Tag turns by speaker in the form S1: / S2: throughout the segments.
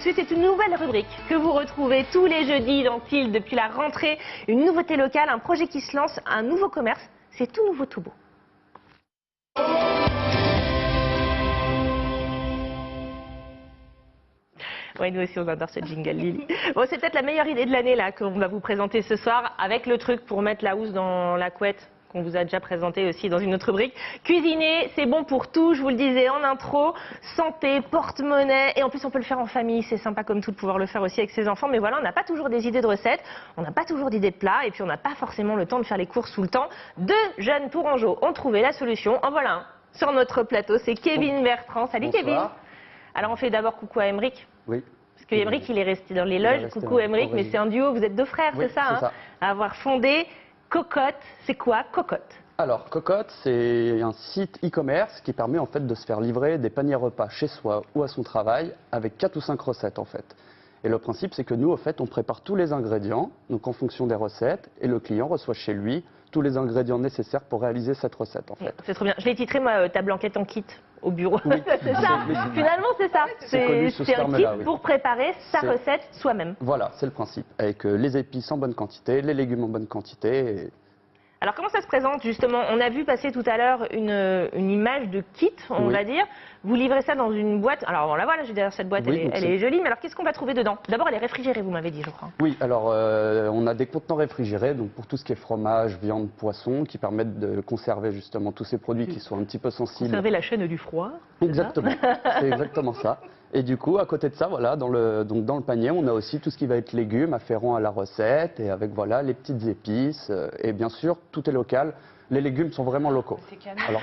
S1: C'est une nouvelle rubrique que vous retrouvez tous les jeudis dans Tilt depuis la rentrée. Une nouveauté locale, un projet qui se lance, un nouveau commerce. C'est tout nouveau, tout beau. Oui, nous aussi on adore ce jingle, Lily. Bon, c'est peut-être la meilleure idée de l'année là qu'on va vous présenter ce soir, avec le truc pour mettre la housse dans la couette qu'on vous a déjà présenté aussi dans une autre rubrique. Cuisiner, c'est bon pour tout, je vous le disais en intro. Santé, porte-monnaie, et en plus on peut le faire en famille, c'est sympa comme tout de pouvoir le faire aussi avec ses enfants. Mais voilà, on n'a pas toujours des idées de recettes, on n'a pas toujours d'idées de plats, et puis on n'a pas forcément le temps de faire les courses tout le temps. Deux jeunes tourangeaux ont trouvé la solution. En voilà un sur notre plateau, c'est Kevin Bertrand. Salut. Bonsoir. Kevin. Alors on fait d'abord coucou à Aymeric.
S2: Oui.
S1: Parce que Aymeric, il est resté dans les loges. Coucou Aymeric, mais c'est un duo, vous êtes deux frères, oui, c'est ça, hein, à avoir fondé Cocotte. C'est quoi Cocotte?
S2: Alors Cocotte, c'est un site e-commerce qui permet en fait de se faire livrer des paniers repas chez soi ou à son travail avec 4 ou 5 recettes en fait. Et le principe, c'est que nous, en fait, on prépare tous les ingrédients, donc en fonction des recettes, et le client reçoit chez lui tous les ingrédients nécessaires pour réaliser cette recette en fait.
S1: C'est trop bien. Je l'ai titré moi, ta blanquette en kit au bureau. Oui. C'est ça. Finalement, c'est ça. C'est un kit pour préparer sa recette soi-même.
S2: Voilà, c'est le principe. Avec les épices en bonne quantité, les légumes en bonne quantité. Et...
S1: Alors comment ça se présente justement? On a vu passer tout à l'heure une image de kit, on va dire. Vous livrez ça dans une boîte. Alors on la voit là, j'ai derrière cette boîte, elle est jolie. Mais alors qu'est-ce qu'on va trouver dedans? D'abord elle est réfrigérée, vous m'avez dit, je crois.
S2: Oui, alors on a des contenants réfrigérés, donc pour tout ce qui est fromage, viande, poisson, qui permettent de conserver justement tous ces produits qui sont un petit peu sensibles.
S1: Conserver la chaîne du froid.
S2: Exactement, c'est exactement ça. Et du coup, à côté de ça, voilà, dans le panier, on a aussi tout ce qui va être légumes afférents à la recette, et avec voilà les petites épices, et bien sûr, tout est local. Les légumes sont vraiment locaux.
S1: C'est canon. Alors...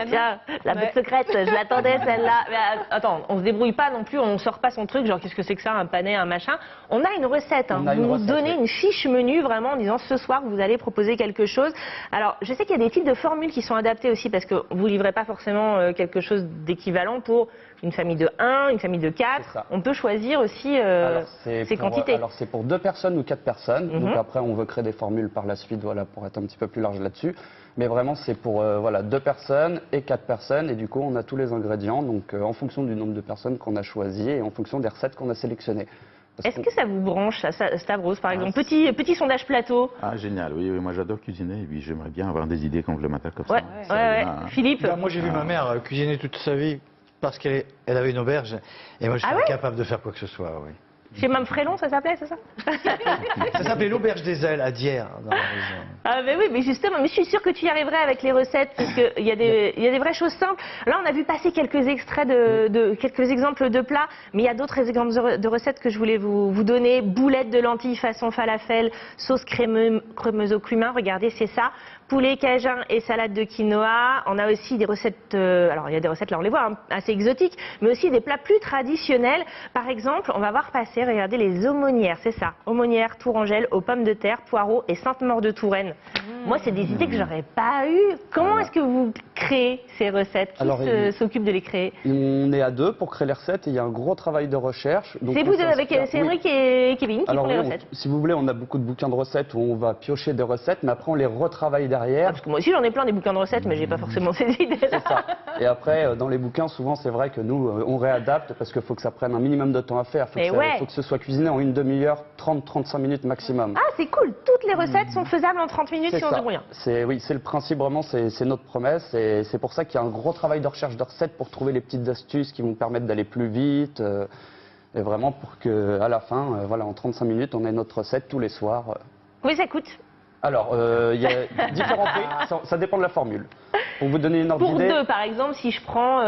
S1: Tiens, la bête secrète, je l'attendais celle-là. Attends, on se débrouille pas non plus, on sort pas son truc, genre qu'est-ce que c'est que ça, un panais, un machin. On a une recette, hein. Vous nous donnez une fiche menu vraiment en disant ce soir vous allez proposer quelque chose. Alors je sais qu'il y a des types de formules qui sont adaptées aussi parce que vous livrez pas forcément quelque chose d'équivalent pour une famille de 1, une famille de 4. On peut choisir aussi ces quantités.
S2: Alors c'est pour 2 personnes ou 4 personnes. Donc après on veut créer des formules par la suite, voilà, pour être un petit peu plus large là-dessus. Mais vraiment c'est pour voilà 2 personnes et 4 personnes, et du coup on a tous les ingrédients, donc en fonction du nombre de personnes qu'on a choisi et en fonction des recettes qu'on a sélectionnées.
S1: Est-ce que ça vous branche, Stavros, par exemple? Petit sondage plateau.
S3: Ah, génial, oui, moi j'adore cuisiner et puis j'aimerais bien avoir des idées quand je le matin comme ça.
S1: Ouais. Philippe?
S4: Moi j'ai vu ma mère cuisiner toute sa vie parce qu'elle avait une auberge, et moi je suis incapable de faire quoi que ce soit, oui.
S1: Chez Mme Frélon, ça s'appelait, c'est ça?
S4: Ça s'appelait l'auberge des ailes à Dieppe, dans la région.
S1: Ah mais oui, mais justement, mais je suis sûre que tu y arriverais avec les recettes, parce qu'il y a des vraies choses simples. Là, on a vu passer quelques extraits quelques exemples de plats, mais il y a d'autres exemples de recettes que je voulais vous donner. Boulettes de lentilles façon falafel, sauce crémeuse au cumin, regardez, c'est ça. Poulet cajun et salade de quinoa. On a aussi des recettes, alors il y a des recettes, là on les voit, hein, assez exotiques, mais aussi des plats plus traditionnels. Par exemple, on va voir passer, regardez, les aumônières, c'est ça. Aumônières tourangelles aux pommes de terre, poireaux et Sainte-Maure de Touraine. Moi, c'est des idées que j'aurais pas eues. Comment est-ce que vous créez ces recettes? Qui s'occupe de les créer?
S2: On est à 2 pour créer les recettes, et il y a un gros travail de recherche.
S1: C'est vous avec Aymeric et Kevin qui font les recettes?
S2: Si vous voulez, on a beaucoup de bouquins de recettes où on va piocher des recettes, mais après on les retravaille derrière.
S1: Parce que moi aussi j'en ai plein des bouquins de recettes, mais j'ai pas forcément ces idées-là.
S2: C'est ça. Et après, dans les bouquins, souvent c'est vrai que nous, on réadapte parce qu'il faut que ça prenne un minimum de temps à faire. Il faut que ce soit cuisiné en une demi-heure, 30-35 minutes maximum.
S1: Ah, c'est cool. Toutes les recettes sont faisables en 30 minutes si on se débrouille.
S2: Oui, c'est le principe vraiment, c'est notre promesse. Et c'est pour ça qu'il y a un gros travail de recherche de recettes pour trouver les petites astuces qui vont permettre d'aller plus vite. Et vraiment pour qu'à la fin, voilà, en 35 minutes, on ait notre recette tous les soirs.
S1: Combien ça coûte?
S2: Alors, il y a différents prix, ça dépend de la formule. Pour vous donner une ordre d'idée...
S1: Pour 2, par exemple, si je prends...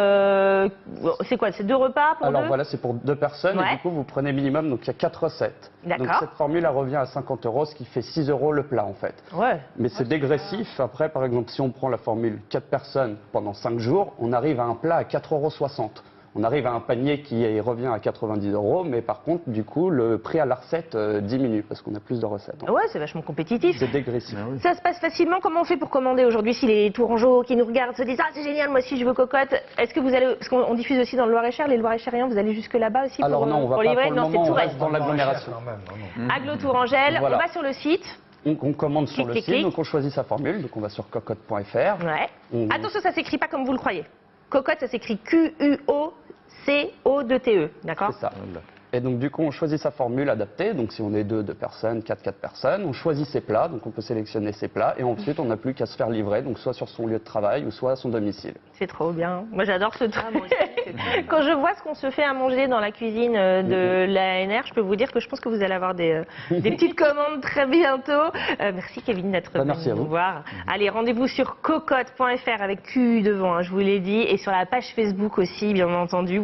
S1: c'est quoi? C'est 2 repas pour 2?
S2: Alors voilà, c'est pour 2 personnes, et du coup, vous prenez minimum, donc il y a 4 recettes. Donc cette formule, elle revient à 50 €, ce qui fait 6 € le plat, en fait.
S1: Ouais.
S2: Mais c'est dégressif. Après, par exemple, si on prend la formule 4 personnes pendant 5 jours, on arrive à un plat à 4,60 €. On arrive à un panier qui revient à 90 €, mais par contre, du coup, le prix à la recette diminue parce qu'on a plus de recettes.
S1: Ouais, c'est vachement compétitif.
S2: C'est dégressif.
S1: Ça se passe facilement. Comment on fait pour commander aujourd'hui? Si les tourangeaux qui nous regardent se disent « Ah, c'est génial, moi aussi je veux Cocotte », est-ce que vous allez... Parce qu'on diffuse aussi dans le Loir-et-Cher, les Loir-et-chériens, vous allez jusque là-bas aussi?
S2: Alors non, on va pas
S1: livrer?
S2: pour le moment, on reste dans l'agglomération.
S1: Aglo-Tourangelle, on va sur le site.
S2: On commande sur le site, donc on choisit sa formule, donc on va sur cocotte.fr.
S1: Ouais. Attention, ça s'écrit pas comme vous le croyez. Cocotte, ça s'écrit Q-U-O C-O-2-T-E, d'accord?
S2: C'est ça. Et donc du coup, on choisit sa formule adaptée. Donc si on est 2 personnes, 4 personnes, on choisit ses plats. Donc on peut sélectionner ses plats. Et ensuite, on n'a plus qu'à se faire livrer, donc soit sur son lieu de travail ou soit à son domicile.
S1: C'est trop bien. Moi, j'adore ce truc. Quand je vois ce qu'on se fait à manger dans la cuisine de l'ANR, je peux vous dire que je pense que vous allez avoir des petites commandes très bientôt. Merci Kevin d'être venu nous voir. Allez, rendez-vous sur cocotte.fr avec Q devant, hein, je vous l'ai dit, et sur la page Facebook aussi, bien entendu.